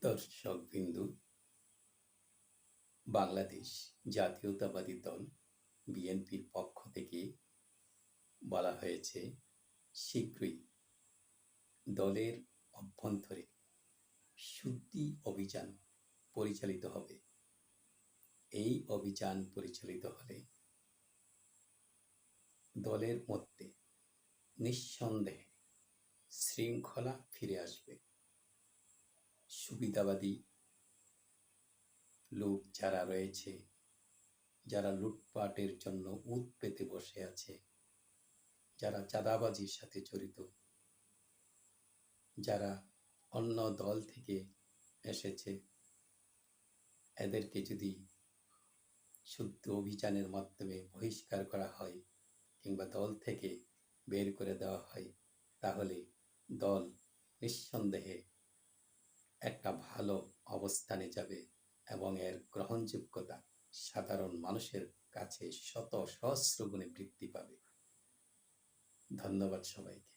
দর্শকবৃন্দ, বাংলাদেশ জাতীয়তাবাদী দল বিএনপির পক্ষ থেকে বলা হয়েছে, শীঘ্রই দলের অভ্যন্তরে শুদ্ধি অভিযান পরিচালিত হবে। এই অভিযান পরিচালিত হলে দলের মধ্যে নিঃসন্দেহে শৃঙ্খলা ফিরে আসবে। সুবিধাবাদী লোক যারা রয়েছে, যারা লুটপাটের জন্য উৎ পেতে বসে আছে, যারা চাঁদাবাজির সাথে জড়িত, যারা অন্য দল থেকে এসেছে, এদেরকে যদি শুদ্ধ অভিযানের মাধ্যমে বহিষ্কার করা হয় কিংবা দল থেকে বের করে দেওয়া হয়, তাহলে দল নিঃসন্দেহে একটা ভালো অবস্থানে যাবে এবং এর গ্রহণযোগ্যতা সাধারণ মানুষের কাছে শত সহস্র গুণে বৃদ্ধি পাবে। ধন্যবাদ সবাইকে।